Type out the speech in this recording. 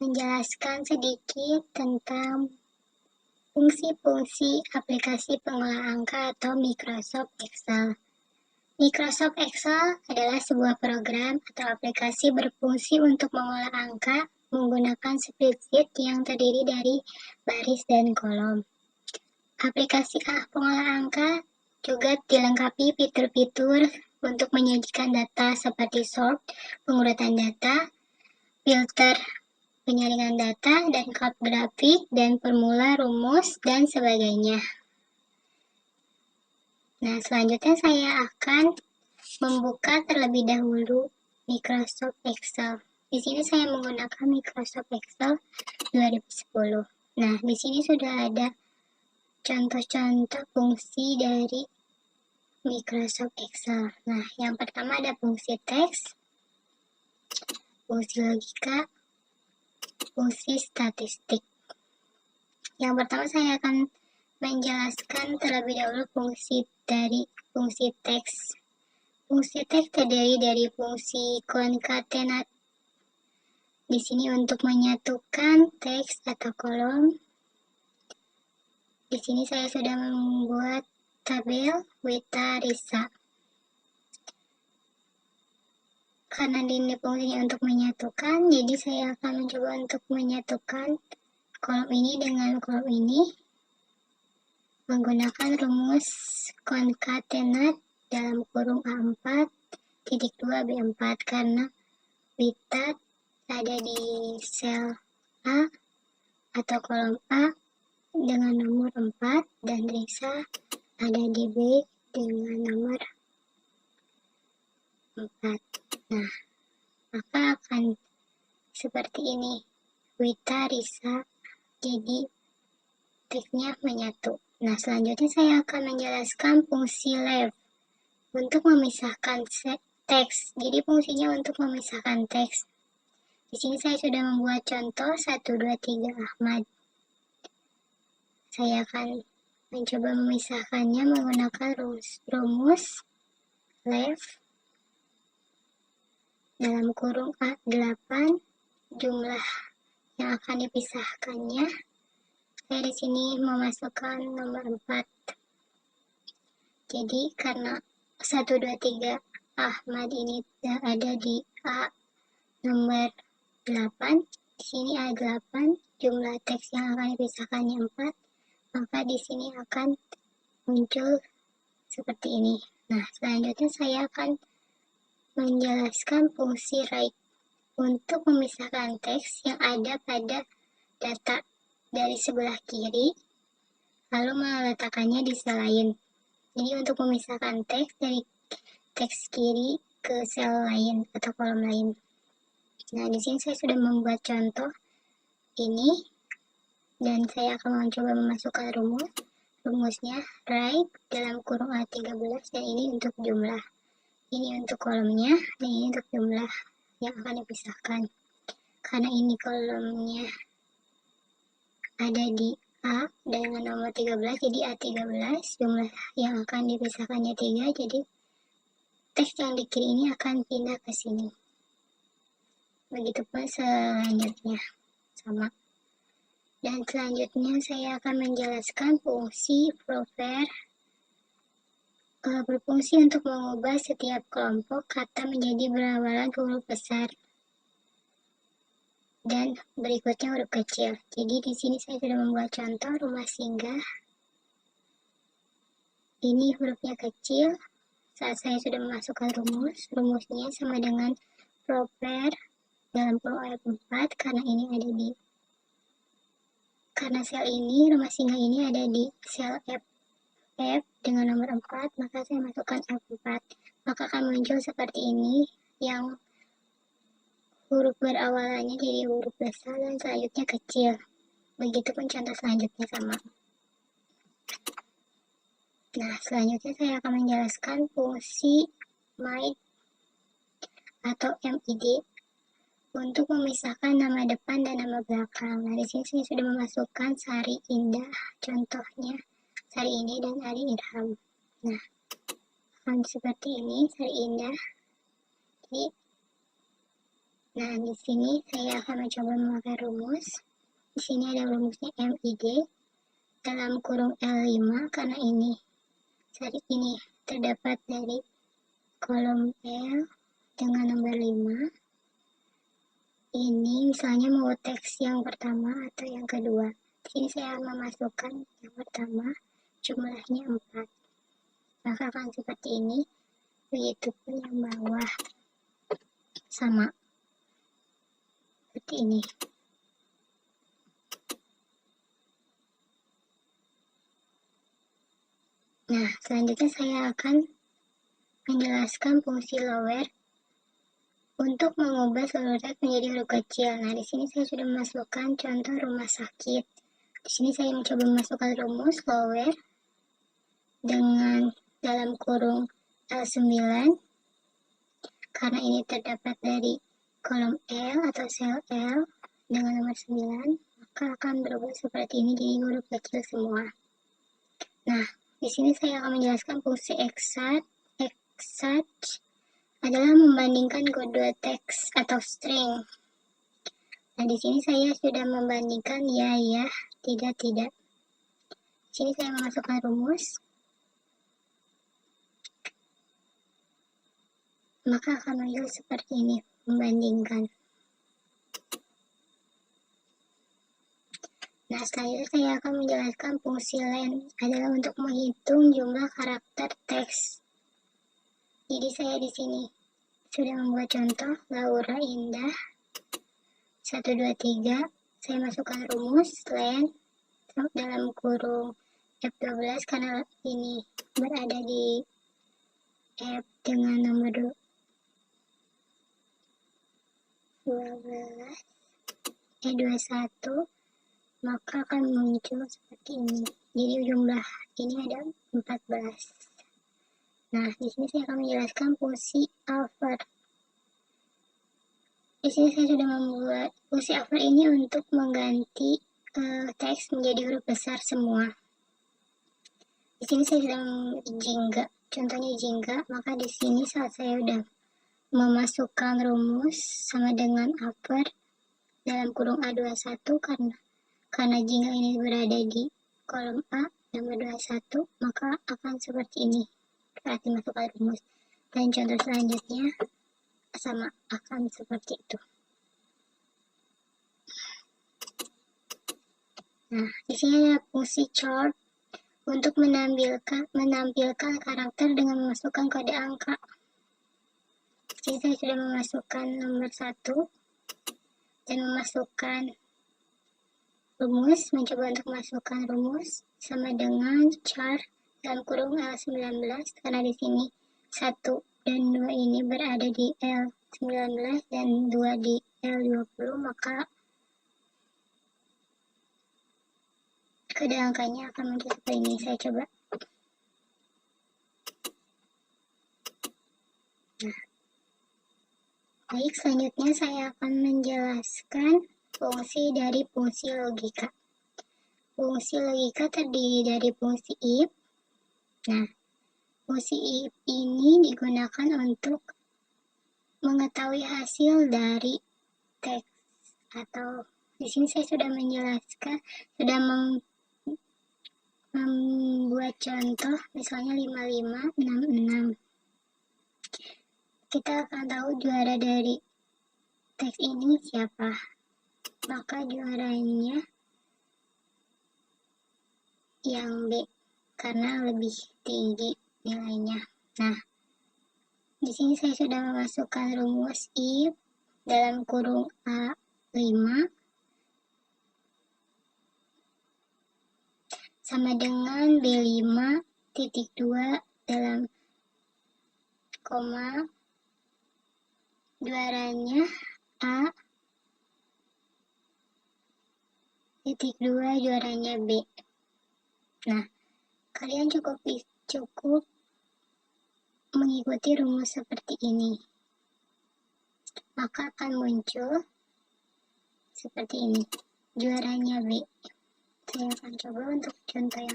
menjelaskan sedikit tentang fungsi-fungsi aplikasi pengolah angka atau Microsoft Excel. Microsoft Excel adalah sebuah program atau aplikasi berfungsi untuk mengolah angka menggunakan spreadsheet yang terdiri dari baris dan kolom. Aplikasi pengolah angka juga dilengkapi fitur-fitur untuk menyajikan data seperti sort, pengurutan data, filter, penyaringan data, dan chart grafik, dan formula, rumus, dan sebagainya. Nah, selanjutnya saya akan membuka terlebih dahulu Microsoft Excel. Di sini saya menggunakan Microsoft Excel 2010. Nah, di sini sudah ada contoh-contoh fungsi dari Microsoft Excel. Nah, yang pertama ada fungsi teks, fungsi logika, fungsi statistik. Yang pertama saya akan menjelaskan terlebih dahulu fungsi teks. Fungsi teks terdiri dari fungsi concatenate. Di sini untuk menyatukan teks atau kolom. Di sini saya sudah membuat tabel Wita Risa. Karena ini fungsinya untuk menyatukan, jadi saya akan mencoba untuk menyatukan kolom ini dengan kolom ini menggunakan rumus concatenate dalam kurung A4 titik 2 B4 karena Wita ada di sel A atau kolom A dengan nomor 4 dan Risa ada di B dengan nomor 4. Nah, maka akan seperti ini. Wita Risa, jadi teksnya menyatu. Nah, selanjutnya saya akan menjelaskan fungsi left untuk memisahkan teks. Jadi fungsinya untuk memisahkan teks. Di sini saya sudah membuat contoh 1, 2, 3 Ahmad. Saya akan mencoba memisahkannya menggunakan rumus left dalam kurung A8 jumlah yang akan dipisahkannya. Saya di sini memasukkan nomor 4. Jadi karena 1, 2, 3 Ahmad ini ada di A nomor 8, di sini A8 jumlah teks yang akan dipisahkannya 4, maka di sini akan muncul seperti ini. Nah, selanjutnya saya akan menjelaskan fungsi right untuk memisahkan teks yang ada pada data dari sebelah kiri, lalu meletakkannya di sel lain. Jadi untuk memisahkan teks dari teks kiri ke sel lain atau kolom lain. Nah, di sini saya sudah membuat contoh ini dan saya akan mencoba memasukkan rumusnya right dalam kurung A13 dan ini untuk jumlah. Ini untuk kolomnya dan ini untuk jumlah yang akan dipisahkan. Karena ini kolomnya ada di A dengan nomor 13, jadi A13 jumlah yang akan dipisahkannya 3, jadi teks yang di kiri ini akan pindah ke sini. Begitupun selanjutnya, sama. Dan selanjutnya saya akan menjelaskan fungsi proper berfungsi untuk mengubah setiap kelompok kata menjadi berawalan huruf besar dan berikutnya huruf kecil. Jadi di sini saya sudah membuat contoh rumah singgah. Ini hurufnya kecil. Saat saya sudah memasukkan rumusnya sama dengan proper dalam kurung F4 karena ini ada di sel ini, rumah singgah ini ada di sel F dengan nomor 4, maka saya masukkan F4. Maka akan muncul seperti ini yang huruf berawalannya jadi huruf besar dan selanjutnya kecil. Begitupun contoh selanjutnya sama. Nah, selanjutnya saya akan menjelaskan fungsi MID atau MID untuk memisahkan nama depan dan nama belakang. Nah, di sini saya sudah memasukkan Sari Indah, contohnya Sari ini dan Ali Irham. Nah, akan seperti ini Sari Indah. Jadi Nah, di sini saya akan mencoba memakai rumus. Di sini ada rumusnya MID dalam kurung L5 karena ini terdapat dari kolom L dengan nomor 5. Ini misalnya mau teks yang pertama atau yang kedua. Di sini saya memasukkan yang pertama, jumlahnya 4. Maka akan seperti ini. Begitupun yang bawah. Sama. Seperti ini. Nah, selanjutnya saya akan menjelaskan fungsi lower untuk mengubah seluruh teks menjadi huruf kecil. Nah, di sini saya sudah memasukkan contoh rumah sakit. Di sini saya mencoba memasukkan rumus lower dengan dalam kurung L9 karena ini terdapat dari kolom L atau sel L dengan nomor 9, maka akan berubah seperti ini jadi huruf kecil semua. Nah, di sini saya akan menjelaskan fungsi exact adalah membandingkan kedua teks atau string. Nah, di sini saya sudah membandingkan ya, tidak. Di sini saya memasukkan rumus. Maka akan muncul seperti ini, membandingkan. Nah, selanjutnya saya akan menjelaskan fungsi len adalah untuk menghitung jumlah karakter teks. Jadi saya di sini sudah membuat contoh Laura Indah 123. Saya masukkan rumus len dalam kurung F12 karena ini berada di F dengan nomor 21, maka akan muncul seperti ini. Jadi jumlah ini ada 14. Nah, di sini saya akan menjelaskan fungsi over. Di sini saya sudah membuat fungsi over ini untuk mengganti teks menjadi huruf besar semua. Di sini saya sudah jingga, contohnya jingga, maka di sini saat saya sudah memasukkan rumus sama dengan over dalam kurung A21 karena jingga ini berada di kolom A nomor 21, maka akan seperti ini saat dimasukkan rumus. Dan contoh selanjutnya sama akan seperti itu. Nah, di sini ada fungsi chart untuk menampilkan karakter dengan memasukkan kode angka. Jadi saya sudah memasukkan nomor 1 dan memasukkan rumus, mencoba untuk memasukkan rumus sama dengan char dalam kurung L19 karena di sini 1 dan 2 ini berada di L19 dan 2 di L20, maka kode angkanya akan muncul seperti ini. Saya coba. Nah, baik, selanjutnya saya akan menjelaskan fungsi dari fungsi logika. Fungsi logika terdiri dari fungsi if. Nah, fungsi if ini digunakan untuk mengetahui hasil dari teks atau di sini saya sudah menjelaskan, sudah membuat contoh misalnya 5566. Kita akan tahu juara dari teks ini siapa. Maka juaranya yang B karena lebih tinggi nilainya. Nah, di sini saya sudah memasukkan rumus if dalam kurung A5 sama dengan B5.2 dalam koma juaranya A.2 juaranya B. Nah, kalian cukup mengikuti rumus seperti ini. Maka akan muncul seperti ini. Juaranya B. Saya akan coba untuk contoh yang